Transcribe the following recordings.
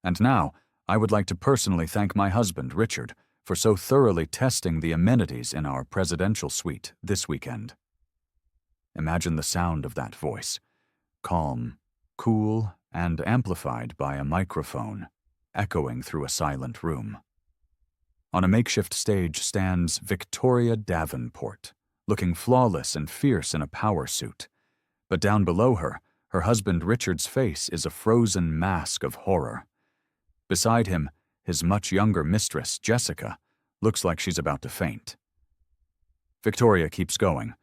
And now, I would like to personally thank my husband, Richard, for so thoroughly testing the amenities in our presidential suite this weekend. Imagine the sound of that voice, calm, cool, and amplified by a microphone, echoing through a silent room. On a makeshift stage stands Victoria Davenport, looking flawless and fierce in a power suit. But down below her, her husband Richard's face is a frozen mask of horror. Beside him, his much younger mistress, Jessica, looks like she's about to faint. Victoria keeps going,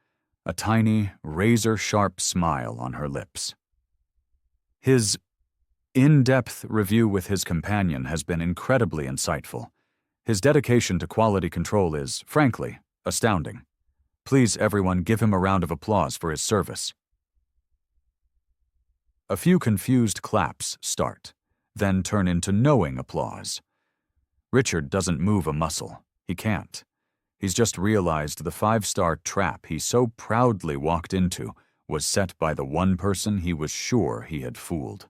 a tiny, razor-sharp smile on her lips. His in-depth review with his companion has been incredibly insightful. His dedication to quality control is, frankly, astounding. Please, everyone, give him a round of applause for his service. A few confused claps start, then turn into knowing applause. Richard doesn't move a muscle. He can't. He's just realized the five-star trap he so proudly walked into was set by the one person he was sure he had fooled.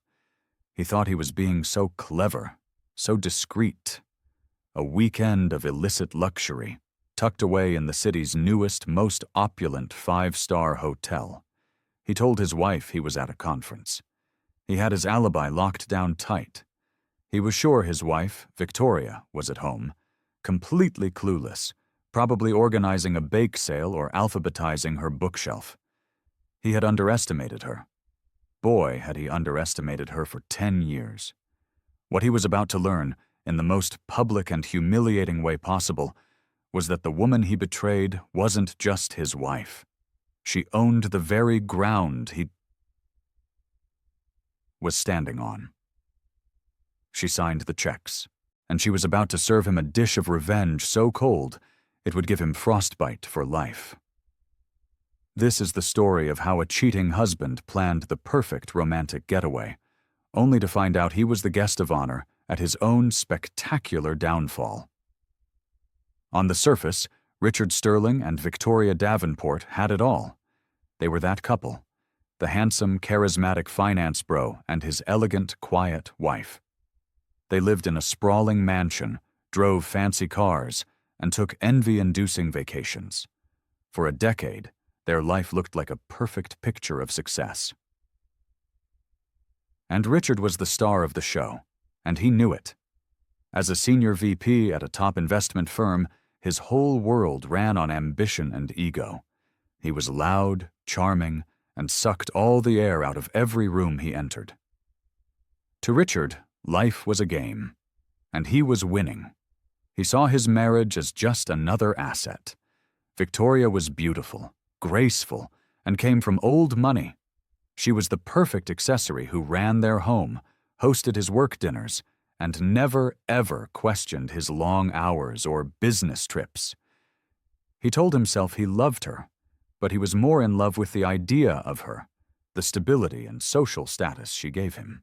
He thought he was being so clever, so discreet. A weekend of illicit luxury, tucked away in the city's newest, most opulent five-star hotel. He told his wife he was at a conference. He had his alibi locked down tight. He was sure his wife, Victoria, was at home, completely clueless, probably organizing a bake sale or alphabetizing her bookshelf. He had underestimated her. Boy, had he underestimated her for 10 years. What he was about to learn, in the most public and humiliating way possible, was that the woman he betrayed wasn't just his wife. She owned the very ground he was standing on. She signed the checks, and she was about to serve him a dish of revenge so cold it would give him frostbite for life. This is the story of how a cheating husband planned the perfect romantic getaway, only to find out he was the guest of honor at his own spectacular downfall. On the surface, Richard Sterling and Victoria Davenport had it all. They were that couple, the handsome, charismatic finance bro and his elegant, quiet wife. They lived in a sprawling mansion, drove fancy cars, and took envy-inducing vacations. For a decade, their life looked like a perfect picture of success. And Richard was the star of the show, and he knew it. As a senior VP at a top investment firm, his whole world ran on ambition and ego. He was loud, charming, and sucked all the air out of every room he entered. To Richard, life was a game, and he was winning. He saw his marriage as just another asset. Victoria was beautiful, graceful, and came from old money. She was the perfect accessory who ran their home, hosted his work dinners, and never, ever questioned his long hours or business trips. He told himself he loved her, but he was more in love with the idea of her, the stability and social status she gave him.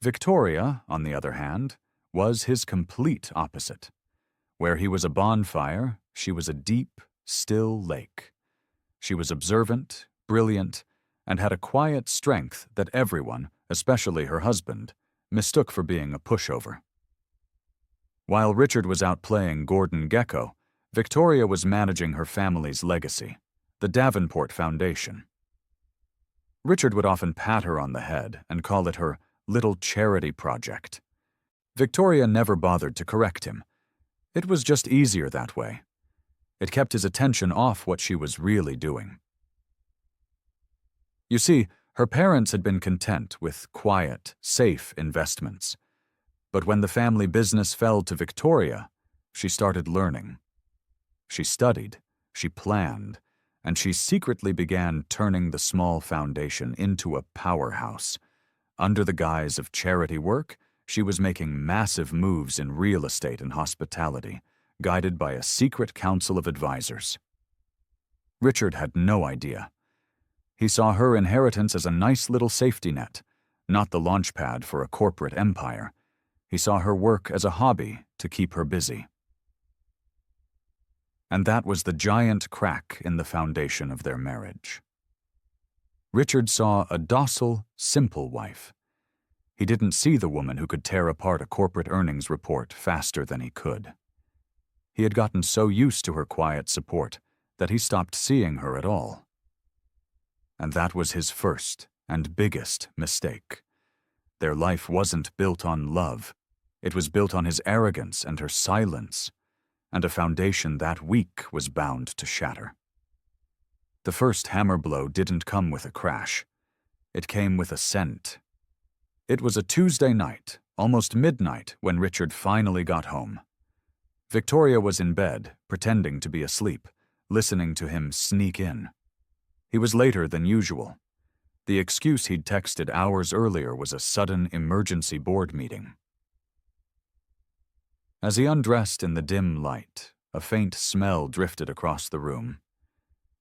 Victoria, on the other hand, was his complete opposite. Where he was a bonfire, she was a deep, still lake. She was observant, brilliant, and had a quiet strength that everyone, especially her husband, mistook for being a pushover. While Richard was out playing Gordon Gekko, Victoria was managing her family's legacy, the Davenport Foundation. Richard would often pat her on the head and call it her little charity project. Victoria never bothered to correct him. It was just easier that way. It kept his attention off what she was really doing. You see, her parents had been content with quiet, safe investments. But when the family business fell to Victoria, she started learning. She studied, she planned, and she secretly began turning the small foundation into a powerhouse. Under the guise of charity work, she was making massive moves in real estate and hospitality, guided by a secret council of advisors. Richard had no idea. He saw her inheritance as a nice little safety net, not the launchpad for a corporate empire. He saw her work as a hobby to keep her busy. And that was the giant crack in the foundation of their marriage. Richard saw a docile, simple wife. He didn't see the woman who could tear apart a corporate earnings report faster than he could. He had gotten so used to her quiet support that he stopped seeing her at all. And that was his first and biggest mistake. Their life wasn't built on love. It was built on his arrogance and her silence, and a foundation that weak was bound to shatter. The first hammer blow didn't come with a crash. It came with a scent. It was a Tuesday night, almost midnight, when Richard finally got home. Victoria was in bed, pretending to be asleep, listening to him sneak in. He was later than usual. The excuse he'd texted hours earlier was a sudden emergency board meeting. As he undressed in the dim light, a faint smell drifted across the room.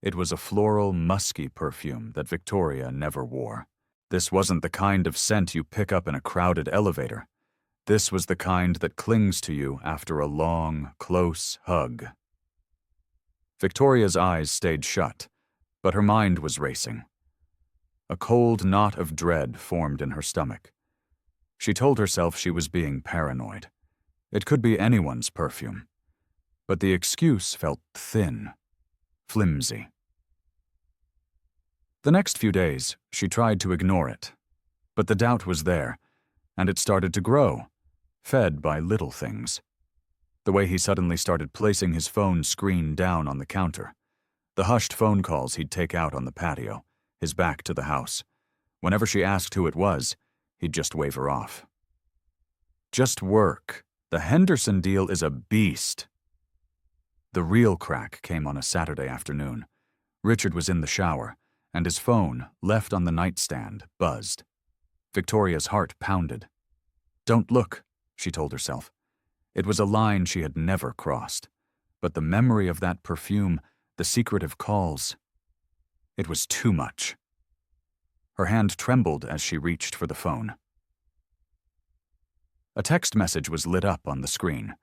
It was a floral, musky perfume that Victoria never wore. This wasn't the kind of scent you pick up in a crowded elevator. This was the kind that clings to you after a long, close hug. Victoria's eyes stayed shut, but her mind was racing. A cold knot of dread formed in her stomach. She told herself she was being paranoid. It could be anyone's perfume. But the excuse felt thin, flimsy. The next few days, she tried to ignore it. But the doubt was there, and it started to grow, fed by little things. The way he suddenly started placing his phone screen down on the counter. The hushed phone calls he'd take out on the patio, his back to the house. Whenever she asked who it was, he'd just wave her off. Just work. The Henderson deal is a beast. The real crack came on a Saturday afternoon. Richard was in the shower, and his phone, left on the nightstand, buzzed. Victoria's heart pounded. Don't look, she told herself. It was a line she had never crossed. But the memory of that perfume, the secretive calls, it was too much. Her hand trembled as she reached for the phone. A text message was lit up on the screen.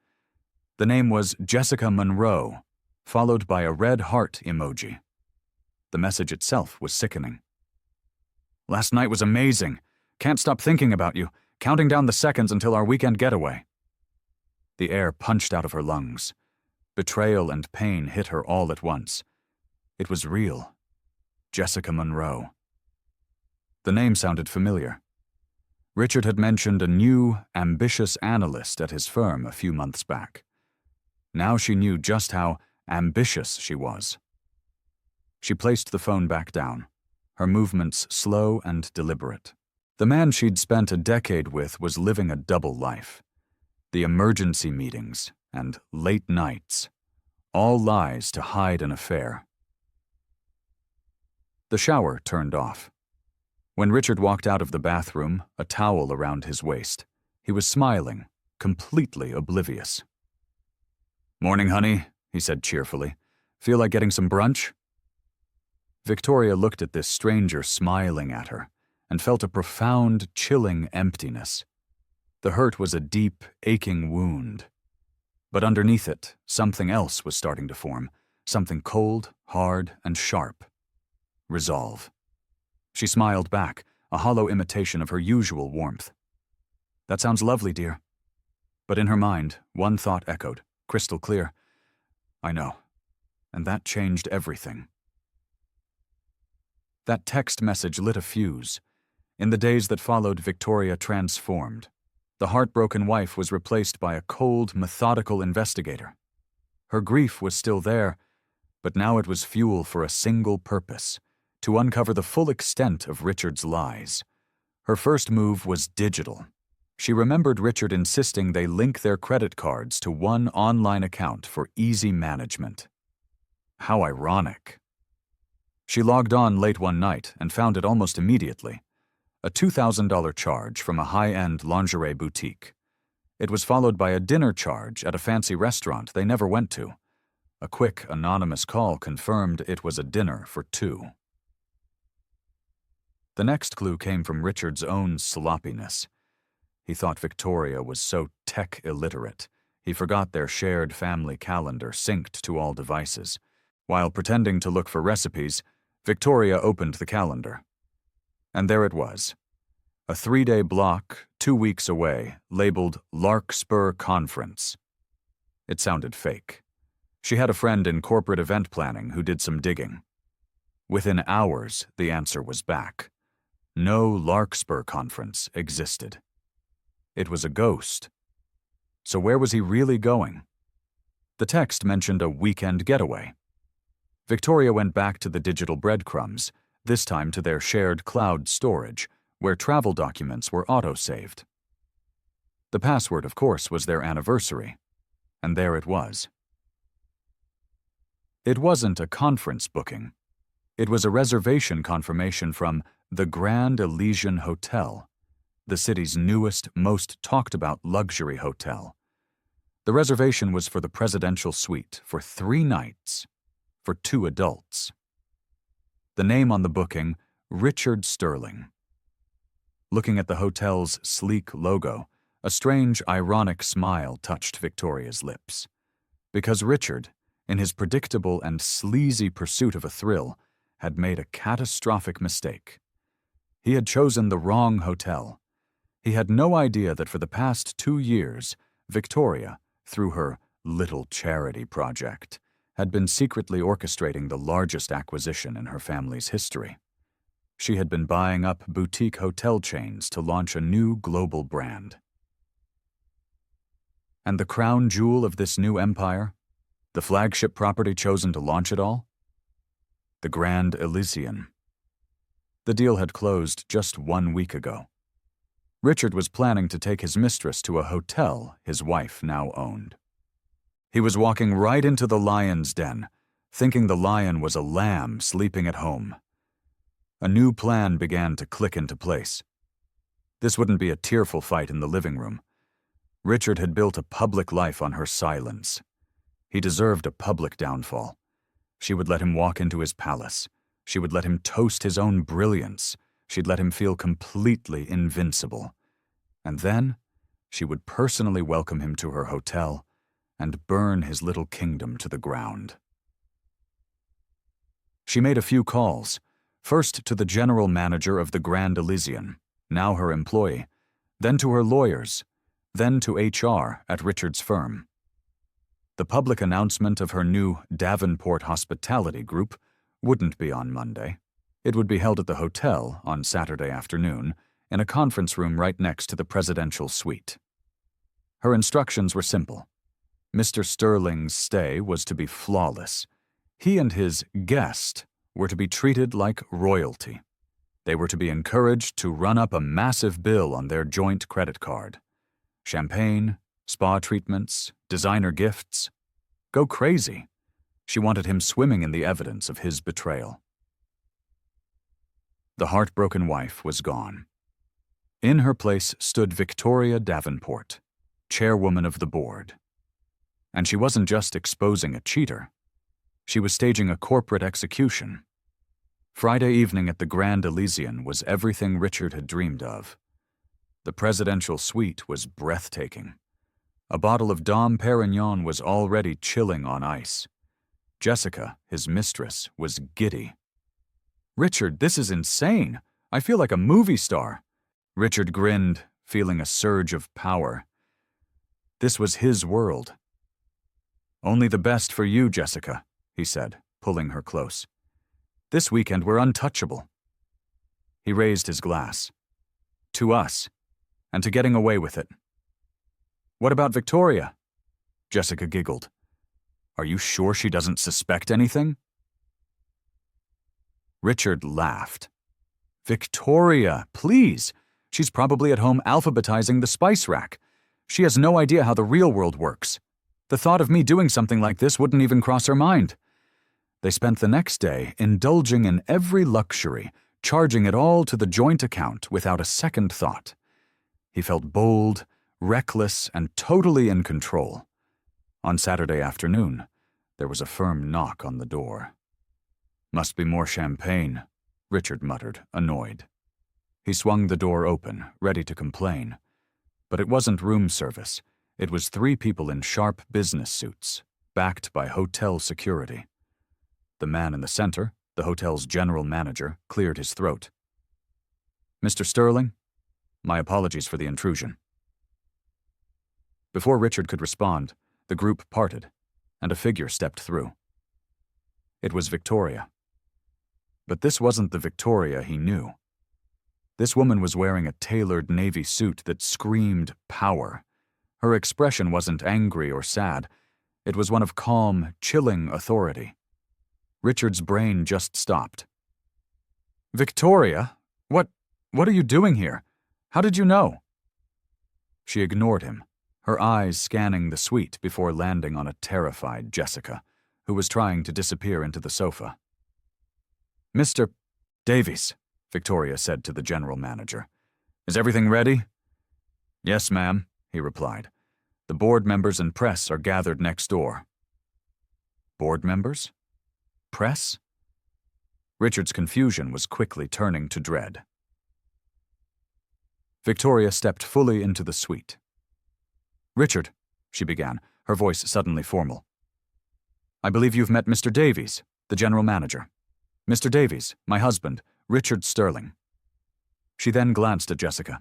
The name was Jessica Monroe, followed by a red heart emoji. The message itself was sickening. Last night was amazing. Can't stop thinking about you, counting down the seconds until our weekend getaway. The air punched out of her lungs. Betrayal and pain hit her all at once. It was real. Jessica Monroe. The name sounded familiar. Richard had mentioned a new, ambitious analyst at his firm a few months back. Now she knew just how ambitious she was. She placed the phone back down, her movements slow and deliberate. The man she'd spent a decade with was living a double life. The emergency meetings and late nights, all lies to hide an affair. The shower turned off. When Richard walked out of the bathroom, a towel around his waist, he was smiling, completely oblivious. "Morning, honey," he said cheerfully. "Feel like getting some brunch?" Victoria looked at this stranger smiling at her and felt a profound, chilling emptiness. The hurt was a deep, aching wound. But underneath it, something else was starting to form, something cold, hard, and sharp. Resolve. She smiled back, a hollow imitation of her usual warmth. "That sounds lovely, dear." But in her mind, one thought echoed, crystal clear. "I know." And that changed everything. That text message lit a fuse. In the days that followed, Victoria transformed. The heartbroken wife was replaced by a cold, methodical investigator. Her grief was still there, but now it was fuel for a single purpose: to uncover the full extent of Richard's lies. Her first move was digital. She remembered Richard insisting they link their credit cards to one online account for easy management. How ironic. She logged on late one night and found it almost immediately. A $2,000 charge from a high-end lingerie boutique. It was followed by a dinner charge at a fancy restaurant they never went to. A quick, anonymous call confirmed it was a dinner for two. The next clue came from Richard's own sloppiness. He thought Victoria was so tech-illiterate, he forgot their shared family calendar synced to all devices. While pretending to look for recipes, Victoria opened the calendar. And there it was. A 3-day block, 2 weeks away, labeled Larkspur Conference. It sounded fake. She had a friend in corporate event planning who did some digging. Within hours, the answer was back. No Larkspur Conference existed. It was a ghost. So where was he really going? The text mentioned a weekend getaway. Victoria went back to the digital breadcrumbs, this time to their shared cloud storage, where travel documents were auto-saved. The password, of course, was their anniversary, and there it was. It wasn't a conference booking. It was a reservation confirmation from the Grand Elysian Hotel, the city's newest, most talked-about luxury hotel. The reservation was for the presidential suite for 3 nights, for 2 adults. The name on the booking, Richard Sterling. Looking at the hotel's sleek logo, a strange, ironic smile touched Victoria's lips. Because Richard, in his predictable and sleazy pursuit of a thrill, had made a catastrophic mistake. He had chosen the wrong hotel. He had no idea that for the past 2 years, Victoria, through her little charity project, had been secretly orchestrating the largest acquisition in her family's history. She had been buying up boutique hotel chains to launch a new global brand. And the crown jewel of this new empire? The flagship property chosen to launch it all? The Grand Elysian. The deal had closed just 1 week ago. Richard was planning to take his mistress to a hotel his wife now owned. He was walking right into the lion's den, thinking the lion was a lamb sleeping at home. A new plan began to click into place. This wouldn't be a tearful fight in the living room. Richard had built a public life on her silence. He deserved a public downfall. She would let him walk into his palace. She would let him toast his own brilliance. She'd let him feel completely invincible. And then, she would personally welcome him to her hotel and burn his little kingdom to the ground. She made a few calls, first to the general manager of the Grand Elysian, now her employee, then to her lawyers, then to HR at Richard's firm. The public announcement of her new Davenport Hospitality Group wouldn't be on Monday. It would be held at the hotel on Saturday afternoon in a conference room right next to the presidential suite. Her instructions were simple. Mr. Sterling's stay was to be flawless. He and his guest were to be treated like royalty. They were to be encouraged to run up a massive bill on their joint credit card. Champagne, spa treatments, designer gifts. Go crazy. She wanted him swimming in the evidence of his betrayal. The heartbroken wife was gone. In her place stood Victoria Davenport, chairwoman of the board. And she wasn't just exposing a cheater. She was staging a corporate execution. Friday evening at the Grand Elysian was everything Richard had dreamed of. The presidential suite was breathtaking. A bottle of Dom Perignon was already chilling on ice. Jessica, his mistress, was giddy. "Richard, this is insane. I feel like a movie star." Richard grinned, feeling a surge of power. This was his world. "Only the best for you, Jessica," he said, pulling her close. "This weekend we're untouchable." He raised his glass. "To us, and to getting away with it." "What about Victoria?" Jessica giggled. "Are you sure she doesn't suspect anything?" Richard laughed. "Victoria, please. She's probably at home alphabetizing the spice rack. She has no idea how the real world works. The thought of me doing something like this wouldn't even cross her mind." They spent the next day indulging in every luxury, charging it all to the joint account without a second thought. He felt bold, reckless, and totally in control. On Saturday afternoon, there was a firm knock on the door. "Must be more champagne," Richard muttered, annoyed. He swung the door open, ready to complain. But it wasn't room service. It was 3 people in sharp business suits, backed by hotel security. The man in the center, the hotel's general manager, cleared his throat. "Mr. Sterling, My apologies for the intrusion." Before Richard could respond, the group parted, and a figure stepped through. It was Victoria. But this wasn't the Victoria he knew. This woman was wearing a tailored navy suit that screamed power. Her expression wasn't angry or sad. It was one of calm, chilling authority. Richard's brain just stopped. "Victoria? What are you doing here? How did you know?" She ignored him, her eyes scanning the suite before landing on a terrified Jessica, who was trying to disappear into the sofa. "Mr. Davies," Victoria said to the general manager. "Is everything ready?" "Yes, ma'am," he replied. "The board members and press are gathered next door." Board members? Press? Richard's confusion was quickly turning to dread. Victoria stepped fully into the suite. "Richard," she began, her voice suddenly formal. "I believe you've met Mr. Davies, the general manager. Mr. Davies, my husband, Richard Sterling." She then glanced at Jessica.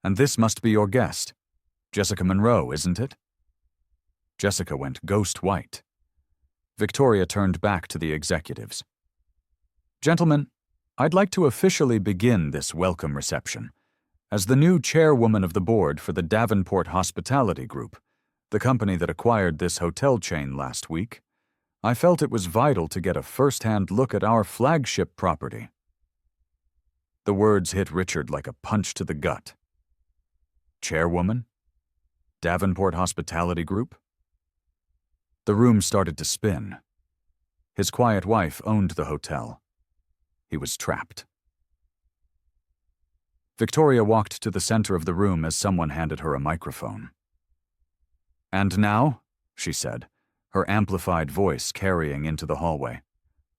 "And this must be your guest. Jessica Monroe, isn't it?" Jessica went ghost white. Victoria turned back to the executives. "Gentlemen, I'd like to officially begin this welcome reception. As the new chairwoman of the board for the Davenport Hospitality Group, the company that acquired this hotel chain last week, I felt it was vital to get a first-hand look at our flagship property." The words hit Richard like a punch to the gut. Chairwoman? Davenport Hospitality Group? The room started to spin. His quiet wife owned the hotel. He was trapped. Victoria walked to the center of the room as someone handed her a microphone. "And now," she said, her amplified voice carrying into the hallway,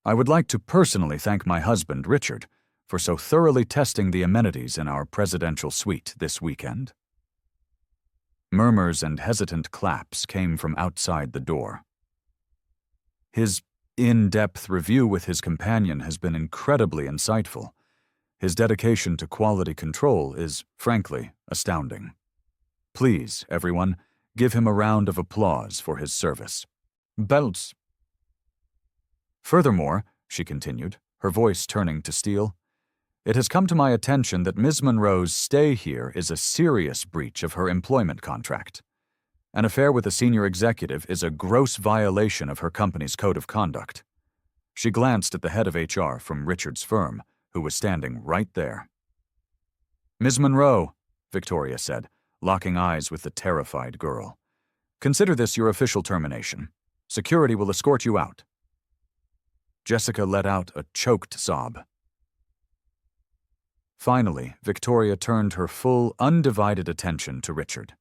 "I would like to personally thank my husband, Richard, for so thoroughly testing the amenities in our presidential suite this weekend." Murmurs and hesitant claps came from outside the door. "His in-depth review with his companion has been incredibly insightful. His dedication to quality control is, frankly, astounding. Please, everyone, give him a round of applause for his service. Belts." "Furthermore," she continued, her voice turning to steel, "it has come to my attention that Ms. Monroe's stay here is a serious breach of her employment contract. An affair with a senior executive is a gross violation of her company's code of conduct." She glanced at the head of HR from Richard's firm, who was standing right there. "Ms. Monroe," Victoria said, locking eyes with the terrified girl, "consider this your official termination. Security will escort you out." Jessica let out a choked sob. Finally, Victoria turned her full, undivided attention to Richard.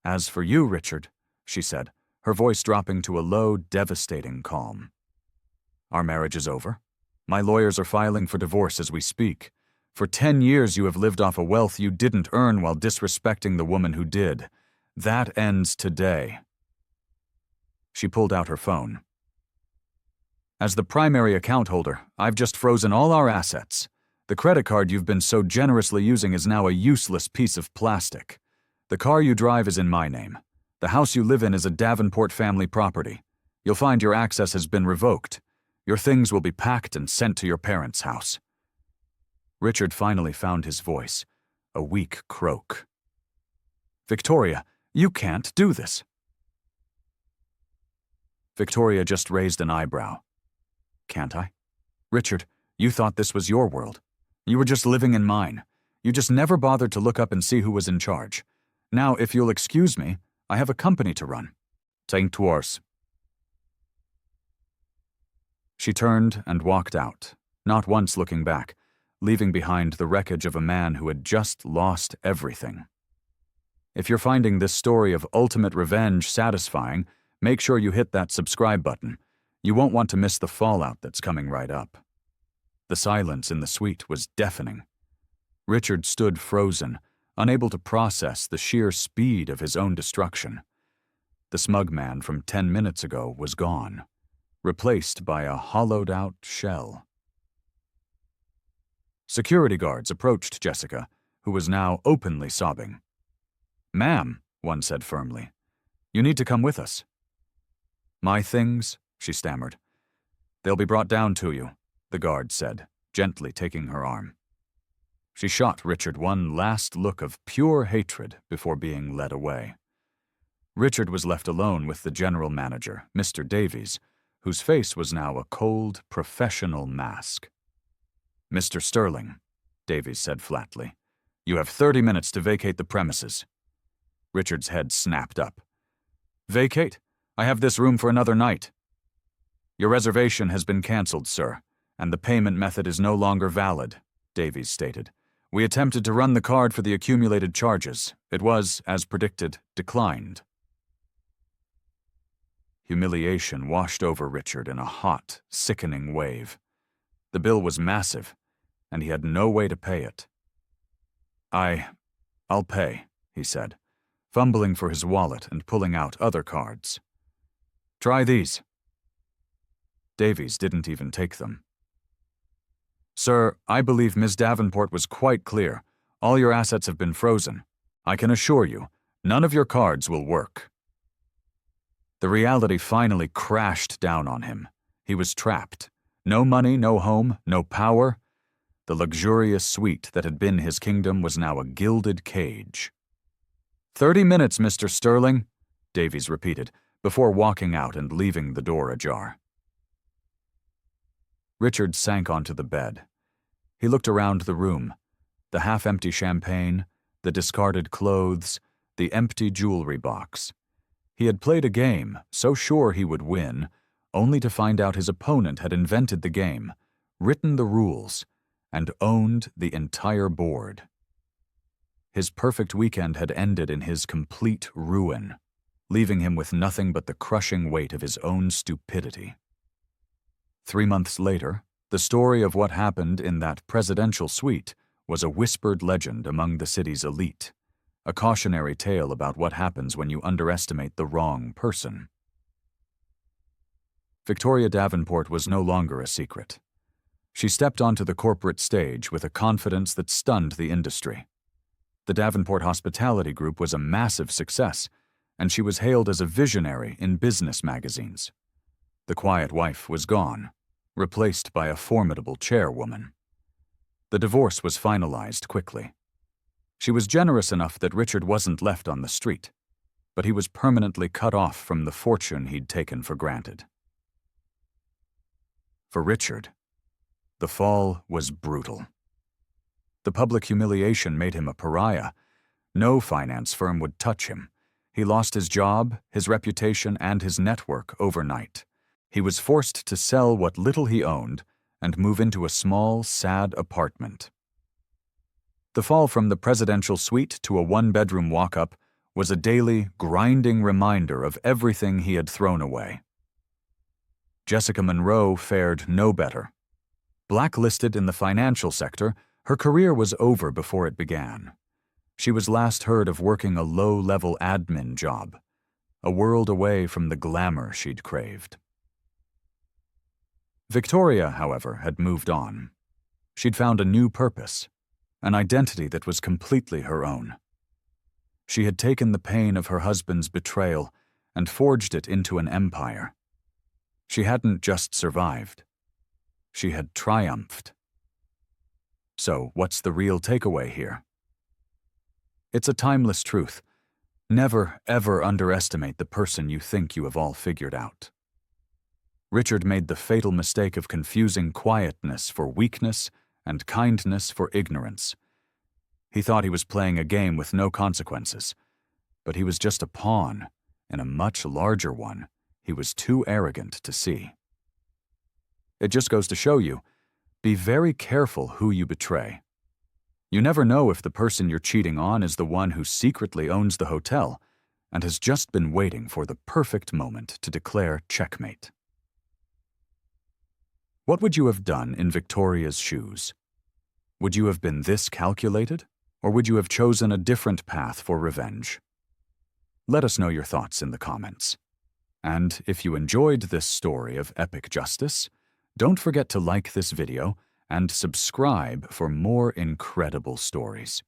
"As for you, Richard," she said, her voice dropping to a low, devastating calm, "our marriage is over. My lawyers are filing for divorce as we speak. For 10 years you have lived off a wealth you didn't earn while disrespecting the woman who did. That ends today." She pulled out her phone. "As the primary account holder, I've just frozen all our assets. The credit card you've been so generously using is now a useless piece of plastic. The car you drive is in my name. The house you live in is a Davenport family property. You'll find your access has been revoked. Your things will be packed and sent to your parents' house." Richard finally found his voice, a weak croak. "Victoria, you can't do this." Victoria just raised an eyebrow. "Can't I? Richard, you thought this was your world. You were just living in mine. You just never bothered to look up and see who was in charge. Now, if you'll excuse me, I have a company to run. Take tours." She turned and walked out, not once looking back, leaving behind the wreckage of a man who had just lost everything. If you're finding this story of ultimate revenge satisfying, make sure you hit that subscribe button. You won't want to miss the fallout that's coming right up. The silence in the suite was deafening. Richard stood frozen, unable to process the sheer speed of his own destruction. The smug man from 10 minutes ago was gone, replaced by a hollowed-out shell. Security guards approached Jessica, who was now openly sobbing. "Ma'am," one said firmly, "you need to come with us." "My things," she stammered. "They'll be brought down to you," the guard said, gently taking her arm. She shot Richard one last look of pure hatred before being led away. Richard was left alone with the general manager, Mr. Davies, whose face was now a cold, professional mask. "Mr. Sterling," Davies said flatly, "you have 30 minutes to vacate the premises." Richard's head snapped up. "Vacate? I have this room for another night." "Your reservation has been cancelled, sir, and the payment method is no longer valid," Davies stated. "We attempted to run the card for the accumulated charges. It was, as predicted, declined." Humiliation washed over Richard in a hot, sickening wave. The bill was massive, and he had no way to pay it. I'll pay," he said, fumbling for his wallet and pulling out other cards. "Try these." Davies didn't even take them. "Sir, I believe Miss Davenport was quite clear. All your assets have been frozen. I can assure you, none of your cards will work." The reality finally crashed down on him. He was trapped. No money, no home, no power. The luxurious suite that had been his kingdom was now a gilded cage. 30 minutes, Mr. Sterling," Davies repeated, before walking out and leaving the door ajar. Richard sank onto the bed. He looked around the room, the half-empty champagne, the discarded clothes, the empty jewelry box. He had played a game, so sure he would win, only to find out his opponent had invented the game, written the rules, and owned the entire board. His perfect weekend had ended in his complete ruin, leaving him with nothing but the crushing weight of his own stupidity. 3 months later, the story of what happened in that presidential suite was a whispered legend among the city's elite, a cautionary tale about what happens when you underestimate the wrong person. Victoria Davenport was no longer a secret. She stepped onto the corporate stage with a confidence that stunned the industry. The Davenport Hospitality Group was a massive success, and she was hailed as a visionary in business magazines. The quiet wife was gone, replaced by a formidable chairwoman. The divorce was finalized quickly. She was generous enough that Richard wasn't left on the street, but he was permanently cut off from the fortune he'd taken for granted. For Richard, the fall was brutal. The public humiliation made him a pariah. No finance firm would touch him. He lost his job, his reputation, and his network overnight. He was forced to sell what little he owned and move into a small, sad apartment. The fall from the presidential suite to a one-bedroom walk-up was a daily, grinding reminder of everything he had thrown away. Jessica Monroe fared no better. Blacklisted in the financial sector, her career was over before it began. She was last heard of working a low-level admin job, a world away from the glamour she'd craved. Victoria, however, had moved on. She'd found a new purpose, an identity that was completely her own. She had taken the pain of her husband's betrayal and forged it into an empire. She hadn't just survived. She had triumphed. So, what's the real takeaway here? It's a timeless truth. Never, ever underestimate the person you think you have all figured out. Richard made the fatal mistake of confusing quietness for weakness and kindness for ignorance. He thought he was playing a game with no consequences, but he was just a pawn in a much larger one he was too arrogant to see. It just goes to show you, be very careful who you betray. You never know if the person you're cheating on is the one who secretly owns the hotel and has just been waiting for the perfect moment to declare checkmate. What would you have done in Victoria's shoes? Would you have been this calculated, or would you have chosen a different path for revenge? Let us know your thoughts in the comments. And if you enjoyed this story of epic justice, don't forget to like this video and subscribe for more incredible stories.